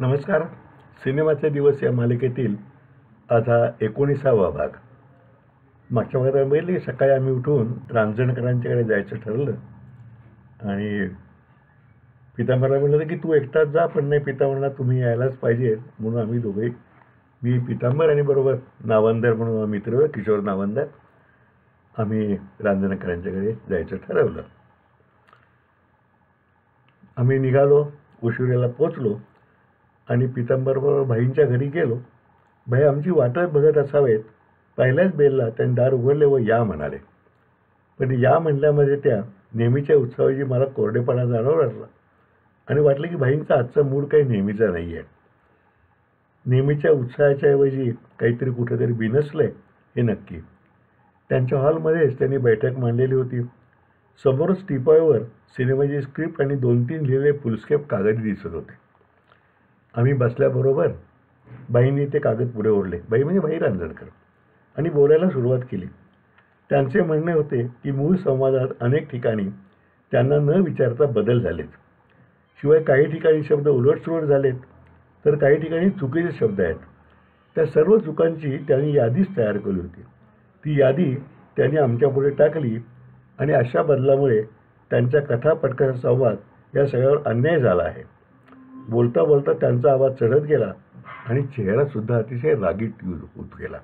नमस्कार. सिनेमाचे दिवस या मालिकेतील आज हा 19वा भाग. मागच्या भागात बघितलं की सकाळी आम्ही उठून रांजणकरांच्याकडे जायचं ठरलं आणि पितांबरला म्हटलं की तू एकटाच जा, पण नाही, पितांबरला तुम्ही यायलाच पाहिजे. म्हणून आम्ही दोघे, मी, पितांबर आणि बरोबर नावंदर म्हणून मित्र किशोर नावंदर, आम्ही रांजणकरांच्याकडे जायचं ठरवलं. आम्ही निघालो, उशिराला पोचलो आणि पितांबरबरोबर भाईंच्या घरी गेलो. भाई आमची वाटच बघत असावेत. पहिल्याच बेलला त्यांनी दार उघडले व या म्हणाले. पण या म्हणल्यामध्ये त्या नेहमीच्या उत्साहाची मला कोरडेपणा जाणवला आणि वाटलं की भाईंचा आजचा मूड काही नेहमीचा नाही आहे. नेहमीच्या उत्साहाच्या ऐवजी काहीतरी कुठेतरी बिनसलंय हे नक्की. त्यांच्या हॉलमध्येच त्यांनी बैठक मांडलेली होती. समोरच टिपायावर सिनेमाची स्क्रिप्ट आणि 2-3 लिहिलेले फुलस्केप कागदी दिसत होते. आम्ही बसल्याबरोबर बाईंनी ते कागद पुढे ओढले. बाई म्हणजे भाई रांजणकर, आणि बोलायला सुरुवात केली. त्यांचे म्हणणे होते की मूळ संवादात अनेक ठिकाणी त्यांना न विचारता बदल झालेत. शिवाय काही ठिकाणी शब्द उलटसुलट झालेत, तर काही ठिकाणी चुकीचे शब्द आहेत. त्या सर्व चुकांची त्यांनी यादीच तयार केली होती. ती यादी त्यांनी आमच्यापुढे टाकली आणि अशा बदलामुळे त्यांच्या कथापटकथा संवाद या सगळ्यावर अन्याय झाला आहे. बोलता बोलता त्यांचा आवाज चढत गेला आणि चेहरासुद्धा अतिशय रागीट होत गेला.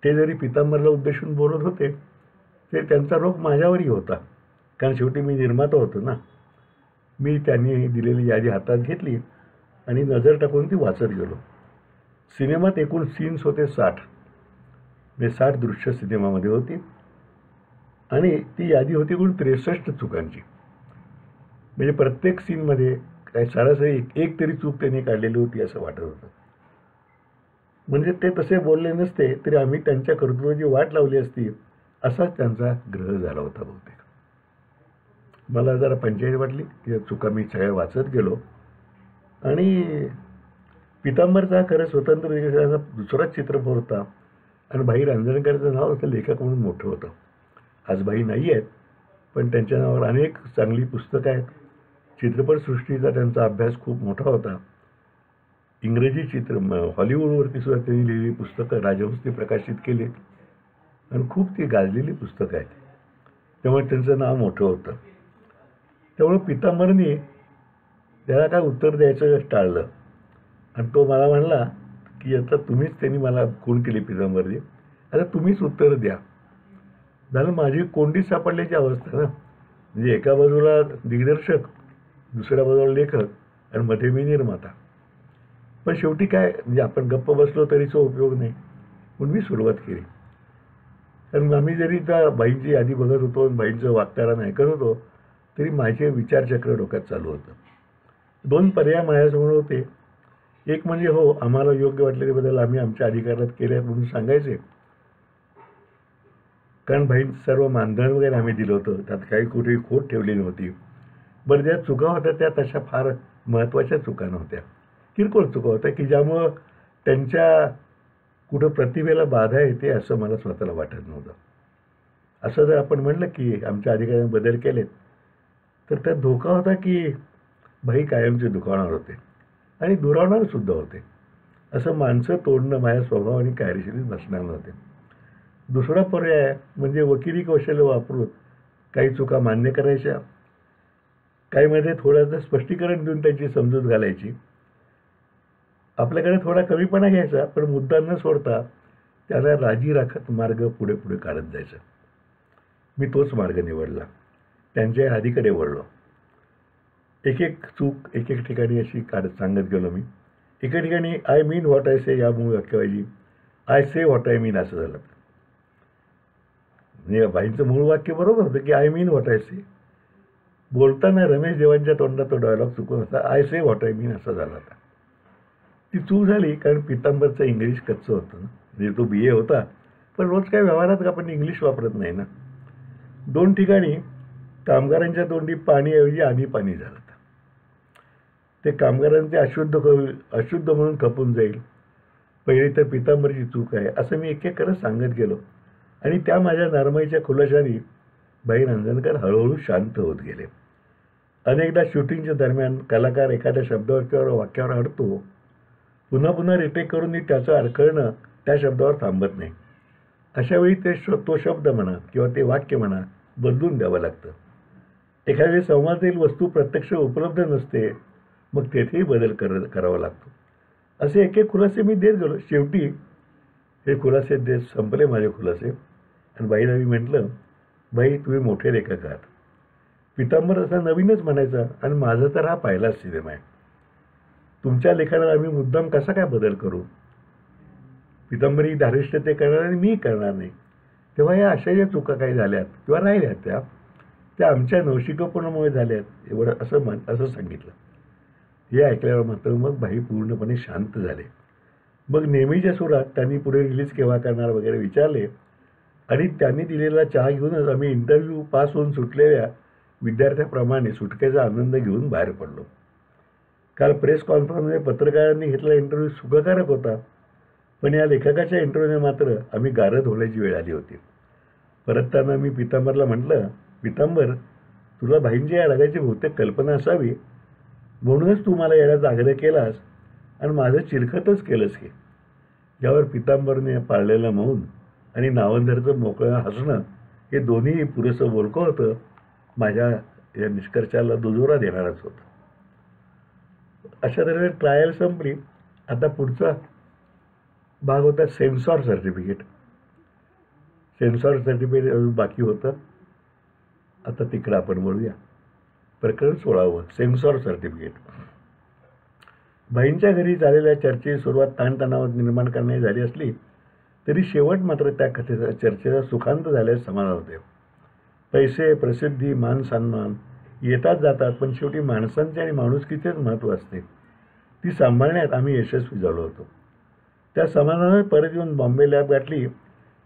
ते जरी पितांबरला उद्देशून बोलत होते, ते त्यांचा रोख माझ्यावरही होता, कारण शेवटी मी निर्माता होतो ना. मी त्यांनी दिलेली यादी हातात घेतली आणि नजर टाकून ती वाचत गेलो. सिनेमात एकूण सीन्स होते 60. म्हणजे 60 दृश्य सिनेमामध्ये होती आणि ती यादी होती एकूण 63 चुकांची. म्हणजे प्रत्येक सीनमध्ये काही सरासरी एक तरी चूक त्यांनी काढलेली होती असं वाटत होतं. म्हणजे ते तसे बोलले नसते तरी आम्ही त्यांच्या कर्तृत्वाची वाट लावली असती असाच त्यांचा ग्रह झाला होता बहुतेक. मला जरा पंचायत वाटली. त्या चुका मी सगळ्या वाचत गेलो आणि पितांबरचा खरं स्वतंत्र दिग्दर्शनाचा दुसराच चित्रपट होता आणि भाई रांजणकरचं नाव असं लेखक म्हणून मोठं होतं. आज भाई नाही आहेत, पण त्यांच्या नावावर अनेक चांगली पुस्तकं आहेत. चित्रपटसृष्टीचा त्यांचा अभ्यास खूप मोठा होता. इंग्रजी हॉलिवूडवरती सुद्धा त्यांनी लिहिलेली पुस्तकं राजहंसनी प्रकाशित केली आणि खूप ती गाजलेली पुस्तकं आहेत. त्यामुळे त्यांचं नाव मोठं होतं. त्यामुळे पितांबरनी त्याला काय उत्तर द्यायचं टाळलं आणि तो मला म्हणला की आता त्यांनी मला खूण केली पितांबरनी, आता तुम्हीच उत्तर द्या. झालं माझी कोंडी सापडल्याची अवस्था ना. म्हणजे एका बाजूला दिग्दर्शक, दुसऱ्या बाजूला लेखक आणि मध्ये मी निर्माता. पण शेवटी काय, म्हणजे आपण गप्प बसलो तरीचा उपयोग नाही, म्हणून मी सुरुवात केली. कारण आम्ही जरी त्या बाईंची यादी बघत होतो आणि बाईंचं वाक्तारण ऐकत होतो तरी माझे विचारचक्र डोक्यात चालू होतं. 2 पर्याय माझ्यासमोर होते. एक म्हणजे हो, आम्हाला योग्य वाटलेले बदल आम्ही आमच्या अधिकारात केले आहेत म्हणून सांगायचे, कारण भाईंचं सर्व मानधन वगैरे आम्ही दिलं होतं, त्यात काही कुठेही खोट ठेवलेली नव्हती. बरं, ज्या चुका होत्या त्या तशा फार महत्त्वाच्या चुका नव्हत्या, किरकोळ चुका होत्या की ज्यामुळं त्यांच्या कुठं प्रतिभेला बाधा येते असं मला स्वतःला वाटत नव्हतं. असं जर आपण म्हणलं की आमच्या अधिकाऱ्यांनी बदल केलेत तर त्यात धोका होता की भाई कायमचे दुखावणार होते आणि दुरावणारसुद्धा होते. असं माणसं तोडणं माझ्या स्वभाव आणि कार्यशैलीत बसणार नव्हते. दुसरा पर्याय म्हणजे वकिली कौशल्य वापरून काही चुका मान्य करायच्या, काहीमध्ये थोडंसं स्पष्टीकरण देऊन त्यांची समजूत घालायची. आपल्याकडे थोडा कमीपणा घ्यायचा, पण मुद्दा न सोडता त्याला राजी राखत मार्ग पुढे पुढे काढत जायचं. मी तोच मार्ग निवडला. त्यांच्या यादीकडे वळलो. एक एक चूक एक एक ठिकाणी अशी सांगत गेलो मी. एका ठिकाणी I mean what I say या मूळ वाक्याऐवजी I say what I mean असं झालं. म्हणजे बाईंचं मूळ वाक्य बरोबर होतं की I mean what I say. बोलताना रमेश देवांच्या तोंडात तो डायलॉग चुकून होता, I say what I mean असा झाला होता. ती चूक झाली कारण पितांबरचं इंग्लिश कच्चं होतं ना. म्हणजे तो BA होता, पण रोज काय व्यवहारात आपण इंग्लिश वापरत नाही ना. 2 ठिकाणी कामगारांच्या तोंडी पाणीऐवजी आम्ही पाणी झालं होतं. ते कामगारांचे अशुद्ध म्हणून खपून जाईल. पहिली तर पितांबरची चूक आहे असं मी एक एक करत सांगत गेलो आणि त्या माझ्या नरमाईच्या खुलाशाने भाई रांजणकर हळूहळू शांत होत गेले. अनेकदा शूटिंगच्या दरम्यान कलाकार एखाद्या शब्दावर किंवा वाक्यावर अडतो. पुन्हा पुन्हा रिटेक करून त्याचं अडखळणं त्या शब्दावर थांबत नाही. अशावेळी तो शब्द म्हणा किंवा ते वाक्य म्हणा बदलून द्यावं लागतं. एखाद्या संवादातील वस्तू प्रत्यक्ष उपलब्ध नसते, मग तेथेही बदल करावा लागतो. असे एक एक खुलासे मी देत गेलो. शेवटी हे खुलासे देत संपले माझे खुलासे. आणि बाईला मी म्हटलं, बाई तुम्ही मोठे लेखक आहात. पितांबर असा नवीनच म्हणायचा आणि माझा तर हा पहिलाच सिनेमा आहे. तुमच्या लेखनात आम्ही मुद्दाम कसा काय बदल करू? पितांबरी धारिष्ट ते करणार आणि मी करणार नाही. तेव्हा या अशा ज्या चुका काही झाल्यात किंवा राहिल्यात त्या आमच्या नवशिकपणामुळे झाल्यात एवढं असं सांगितलं. हे ऐकल्यावर मात्र मग बाई पूर्णपणे शांत झाले. मग नेहमीच्या सुरात त्यांनी पुढे रिलीज केव्हा करणार वगैरे विचारले आणि त्यांनी दिलेला चहा घेऊनच आम्ही इंटरव्ह्यू पास होऊन सुटलेल्या विद्यार्थ्याप्रमाणे सुटकेचा आनंद घेऊन बाहेर पडलो. काल प्रेस कॉन्फरन्समध्ये पत्रकारांनी घेतलेला इंटरव्ह्यू सुखकारक होता, पण या लेखकाच्या इंटरव्ह्यूने मात्र आम्ही गारद होण्याची वेळ आली होती. परतताना मी पितांबरला म्हटलं, पितांबर तुला भाईंची या रागाची बहुतेक कल्पना असावी, म्हणूनच तू मला येण्याचा आग्रह केलास आणि माझं चिरखतच केलंस की. यावर पितांबरने पाळलेलं मौन आणि नावंदरचं मोकळं हसणं हे दोन्ही पुरेसं बोलकं होतं. माझ्या या निष्कर्षाला दुजोरा देणारच होतं. अशा तऱ्हेने ट्रायल संपली. आता पुढचा भाग होता सेन्सॉर सर्टिफिकेट. सेन्सॉर सर्टिफिकेट अजून बाकी होतं. आता तिकडं आपण बोलूया. प्रकरण 16 सेन्सॉर सर्टिफिकेट. भाईंच्या घरी झालेल्या चर्चेची सुरुवात ताणतणावात निर्माण करण्याची झाली असली तरी शेवट मात्र त्या कथेचा चर्चेचा सुखांत झाल्यास समाधान होते. पैसे, प्रसिद्धी, मान सन्मान येतात जातात, पण शेवटी माणसांचे आणि माणुसकीचेच महत्त्व असते. ती सांभाळण्यात आम्ही यशस्वी झालो होतो. त्या समाधानात परत येऊन बॉम्बे लॅब गाठली,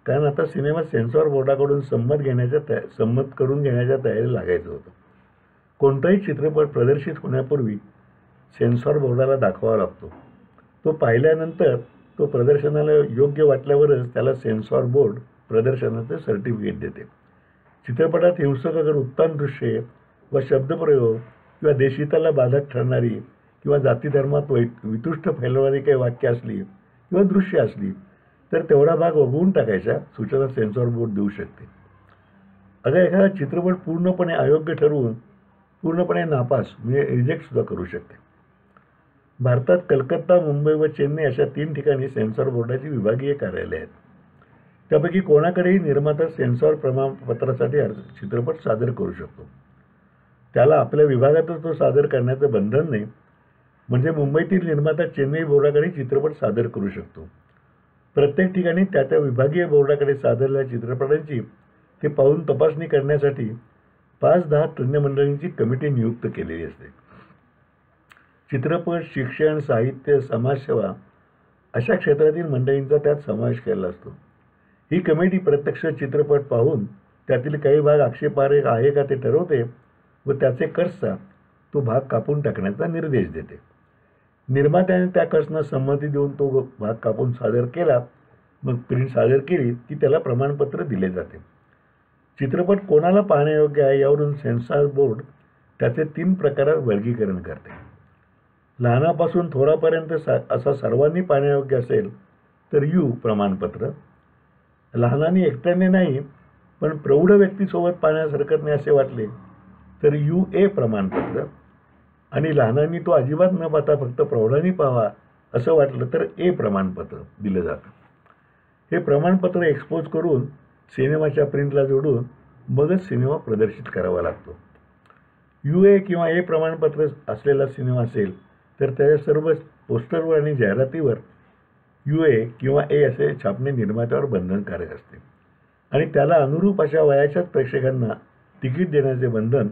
कारण आता सिनेमा सेन्सॉर बोर्डाकडून संमत करून घेण्याच्या तयारी लागायचं होतं. कोणताही चित्रपट प्रदर्शित होण्यापूर्वी सेन्सॉर बोर्डाला दाखवावा लागतो. तो पाहिल्यानंतर तो प्रदर्शनाला योग्य वाटल्यावरच त्याला सेन्सॉर बोर्ड प्रदर्शनाचं सर्टिफिकेट देते. चित्रपटात हिंसक अगर उत्तम दृश्ये व शब्दप्रयोग किंवा देशहिताला बाधक ठरणारी किंवा जातीधर्मात वितुष्ट फैलवणारी काही वाक्य असली किंवा दृश्य असली तर तेवढा भाग वगळून टाकायच्या सूचना सेन्सॉर बोर्ड देऊ शकते. अगर एखादा चित्रपट पूर्णपणे अयोग्य ठरवून पूर्णपणे नापास म्हणजे रिजेक्टसुद्धा करू शकते. भारतात कलकत्ता, मुंबई व चेन्नई अशा 3 ठिकाणी सेन्सॉर बोर्डाची विभागीय कार्यालय आहेत. त्यापैकी कोणाकडेही निर्माता सेन्सॉर प्रमाणपत्रासाठी चित्रपट सादर करू शकतो. त्याला आपल्या विभागातच तो सादर करण्याचं बंधन नाही. म्हणजे मुंबईतील निर्माता चेन्नई बोर्डाकडे चित्रपट सादर करू शकतो. प्रत्येक ठिकाणी त्या विभागीय बोर्डाकडे सादरलेल्या चित्रपटांची ते पाहून तपासणी करण्यासाठी 5-10 तज्ज्ञ मंडळींची कमिटी नियुक्त केलेली असते. चित्रपट, शिक्षण, साहित्य, समाजसेवा अशा क्षेत्रातील मंडळींचा त्यात समावेश केलेला असतो. ही कमिटी प्रत्यक्ष चित्रपट पाहून त्यातील काही भाग आक्षेपार्ह आहे का ते ठरवते व त्याचे कट्सचा तो भाग कापून टाकण्याचा निर्देश देते. निर्मात्याने त्या कट्सना संमती देऊन तो भाग कापून सादर केला, मग प्रिंट सादर केली की त्याला प्रमाणपत्र दिले जाते. चित्रपट कोणाला पाहण्यायोग्य आहे यावरून सेन्सॉर बोर्ड त्याचे 3 प्रकारात वर्गीकरण करते. लहानापासून थोरापर्यंत असा सर्वांनी पाहण्यायोग्य असेल तर यू प्रमाणपत्र, लहानांनी एकट्याने नाही पण प्रौढ व्यक्तीसोबत पाहण्यास हरकत नाही असे वाटले तर UA प्रमाणपत्र, आणि लहानांनी तो अजिबात न पाहता फक्त प्रौढांनी पाहावा असं वाटलं तर A प्रमाणपत्र दिलं जातं. हे प्रमाणपत्र एक्सपोज करून सिनेमाच्या प्रिंटला जोडून मगच सिनेमा प्रदर्शित करावा लागतो. UA किंवा A प्रमाणपत्र असलेला सिनेमा असेल तर त्याच्या सर्व पोस्टरवर आणि जाहिरातीवर UA किंवा A असे छापणे निर्मात्यावर बंधनकारक असते आणि त्याला अनुरूप अशा वयाच्याच प्रेक्षकांना तिकीट देण्याचे बंधन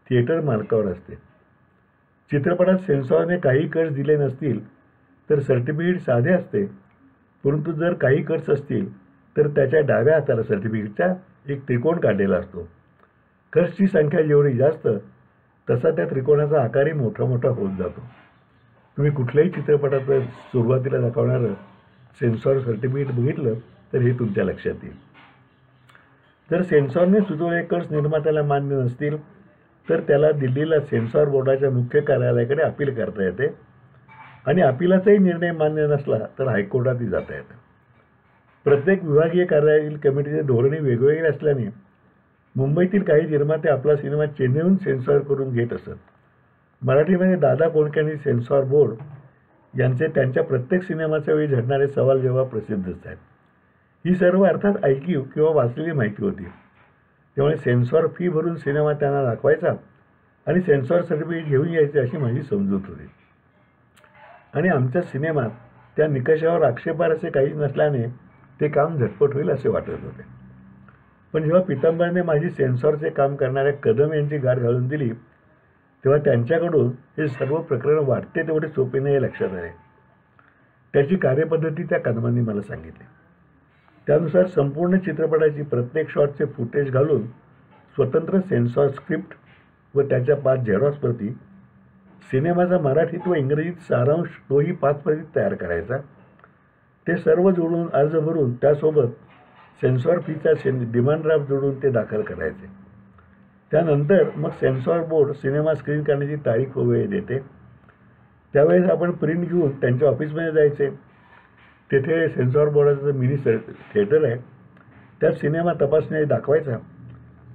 थिएटर मालकावर असते. चित्रपटात सेन्सॉरने काही कट्स दिले नसतील तर सर्टिफिकेट साधे असते, परंतु जर काही कट्स असतील तर त्याच्या डाव्या हाताला सर्टिफिकेटचा एक त्रिकोण काढलेला असतो. कट्सची संख्या जेवढी जास्त तसा त्या त्रिकोणाचा आकारही मोठा मोठा होत जातो. तुम्ही कुठल्याही चित्रपटात सुरुवातीला दाखवणारं सेन्सॉर सर्टिफिकेट बघितलं तर हे तुमच्या लक्षात येईल. जर सेन्सॉरने सुचवलेले कट्स निर्मात्याला मान्य नसतील तर त्याला दिल्लीला सेन्सॉर बोर्डाच्या मुख्य कार्यालयाकडे अपील करता येते आणि अपिलाचाही निर्णय मान्य नसला तर हायकोर्टातही जाता येतं. प्रत्येक विभागीय कार्यालयातील कमिटीचे धोरणे वेगवेगळे असल्याने मुंबईतील काही निर्माते आपला सिनेमा चेन्नईहून सेन्सॉर करून घेत असत. मराठीमध्ये दादा कोंडके सेन्सॉर बोर्ड यांचे त्यांच्या प्रत्येक सिनेमाच्या वेळी झडणारे सवाल जवाब प्रसिद्धच आहेत. ही सर्व अर्थात ऐकीव किंवा वाचलेली माहिती होती. त्यामुळे सेन्सॉर फी भरून सिनेमा त्यांना दाखवायचा आणि सेन्सॉर सर्टिफिकेट घेऊन यायचे अशी माझी समजूत होती. आणि आमच्या सिनेमात त्या निकषावर आक्षेपार असे काहीच नसल्याने ते काम झटपट होईल असे वाटत होते. पण जेव्हा पीतांबरने माझी सेन्सॉरचे काम करणाऱ्या कदम यांची गाठ घालून दिली तेव्हा त्यांच्याकडून हे सर्व प्रकरण वाटते तेवढे सोपे नाही हे लक्षात आले. त्याची कार्यपद्धती त्या कदमांनी मला सांगितली. त्यानुसार संपूर्ण चित्रपटाची प्रत्येक शॉटचे फुटेज घालून स्वतंत्र सेन्सॉर स्क्रिप्ट व त्याच्या 5 झेरॉक्स प्रती, सिनेमाचा मराठीत व इंग्रजीत सारांश तोही 5 प्रती तयार करायचा. ते सर्व जोडून अर्ज भरून त्यासोबत सेन्सॉर फीचा डिमांड ड्राफ्ट जोडून ते दाखल करायचे. त्यानंतर मग सेन्सॉर बोर्ड सिनेमा स्क्रीन करण्याची तारीख व वेळ देते. त्यावेळेस आपण प्रिंट घेऊन त्यांच्या ऑफिसमध्ये जायचे. तेथे सेन्सॉर बोर्डाचं मिनी थिएटर आहे. त्यात सिनेमा तपासणी दाखवायचा.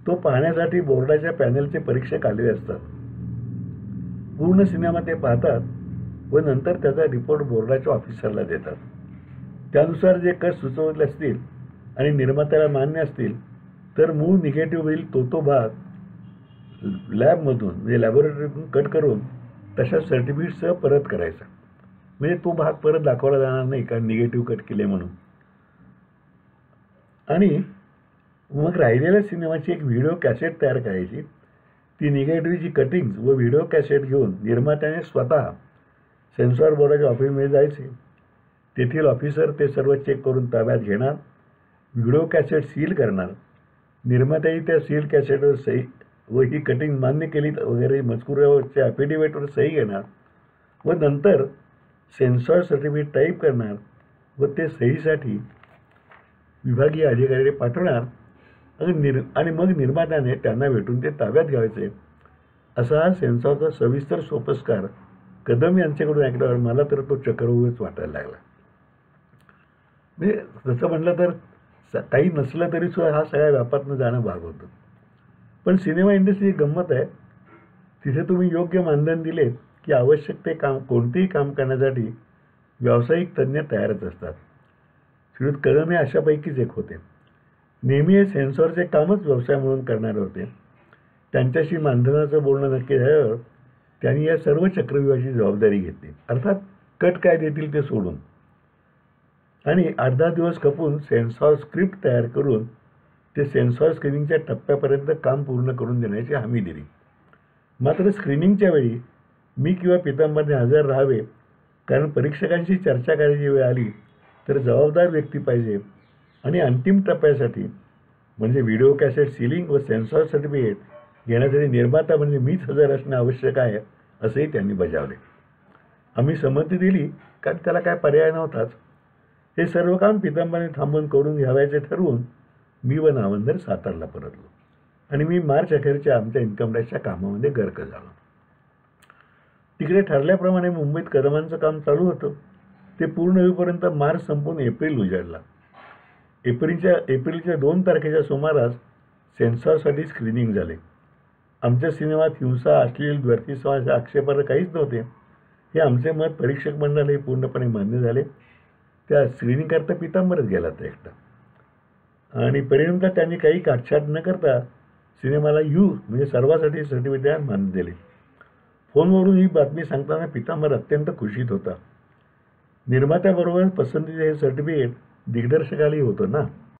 तो पाहण्यासाठी बोर्डाच्या पॅनलचे परीक्षक आलेले असतात. पूर्ण सिनेमा ते पाहतात व नंतर त्याचा रिपोर्ट बोर्डाच्या ऑफिसरला देतात. त्यानुसार जे कट सुचवले असतील आणि निर्मात्याला मान्य असतील तर मूळ निगेटिव्हवरील तो भाग लॅबमधून म्हणजे लॅबोरेटरीतून कट करून तशा सर्टिफिकेटसह परत करायचा. म्हणजे तो भाग परत दाखवला जाणार नाही कारण निगेटिव्ह कट केले म्हणून. आणि मग राहिलेल्या सिनेमाची एक व्हिडिओ कॅसेट तयार करायची. ती निगेटिव्हची कटिंग्स व व्हिडिओ कॅसेट घेऊन निर्मात्याने स्वतः सेन्सॉर बोर्डाच्या ऑफिसमध्ये जायचे. तेथील ऑफिसर ते सर्व चेक करून ताब्यात घेणार, व्हिडिओ कॅसेट सील करणार. निर्मात्याही त्या सील कॅसेटवर सही व ही कटिंग मान्य केली वगैरे मजकुरावरच्या ॲफिडेव्हिटवर सही घेणार व नंतर सेन्सॉर सर्टिफिकेट टाईप करणार व ते सहीसाठी विभागीय अधिकाऱ्याकडे पाठवणार आणि मग निर्मात्याने त्यांना भेटून ते ताब्यात घ्यायचे. असा हा सेन्सॉरचा सविस्तर सोपस्कार कदम यांच्याकडून ऐकल्यावर मला तर तो चक्रव्यूहच वाटायला लागला. म्हणजे तसं म्हटलं तर काही नसलं तरी सुद्धा हा सगळ्या व्यापातनं जाणं भाग होतं. पण सिनेमा इंडस्ट्री गंमत आहे. तिथे तुम्ही योग्य मानधन दिले की आवश्यक ते काम कोणतेही काम करण्यासाठी व्यावसायिक तज्ज्ञ तयारच असतात. श्रीयुत कदम हे अशापैकीच एक होते. नेहमी हे सेन्सॉरचे कामच व्यवसाय म्हणून करणारे होते. त्यांच्याशी मानधनाचं बोलणं नक्की झाल्यावर त्यांनी या सर्व चक्रव्यूहाची जबाबदारी घेतली. अर्थात कट काय देतील ते सोडून. आणि 8-10 दिवस खपून सेन्सॉर स्क्रिप्ट तयार करून ते सेन्सॉर स्क्रीनिंगच्या टप्प्यापर्यंत काम पूर्ण करून देण्याची हमी दिली. मात्र स्क्रीनिंगच्या वेळी मी किंवा पीतांबरने हजर राहावे कारण परीक्षकांशी चर्चा करायची वेळ आली तर जबाबदार व्यक्ती पाहिजे आणि अंतिम टप्प्यासाठी म्हणजे व्हिडिओ कॅसेट सीलिंग व सेन्सॉर सर्टिफिकेट घेण्यासाठी निर्माता म्हणजे मीच हजर असणे आवश्यक आहे असंही त्यांनी बजावले. आम्ही संमती दिली कारण त्याला काय पर्याय नव्हताच. हे सर्व काम पीतांबरने थांबून करून घ्यावायचे ठरवून मी व नावंदर सातारला परतलो आणि मी मार्च अखेरच्या आमच्या इन्कम टॅक्सच्या कामामध्ये गर्क झालो. तिकडे ठरल्याप्रमाणे मुंबईत कदमांचं काम चालू होतं. ते पूर्ण होईपर्यंत मार्च संपून एप्रिल उजाडला. एप्रिलच्या 2 तारखेच्या सुमारास सेन्सॉरसाठी स्क्रीनिंग झाले. आमच्या सिनेमात हिंसा, अश्लील, द्वेषी आक्षेपार्ह काहीच नव्हते हे आमचे मत परीक्षक मंडळालाही पूर्णपणे मान्य झाले. त्या स्क्रीनिंगकरता पीतांबरच गेला होता एकटा आणि परिणामतः त्यांनी काही काटछाट न करता सिनेमाला म्हणजे सर्वांसाठी सर्टिफिकेट मान्य दिले. फोनवरून ही बातमी सांगताना पीतांबर अत्यंत खुशीत होता. निर्मात्याबरोबर पसंतीचे हे सर्टिफिकेट दिग्दर्शकालाही होतं ना.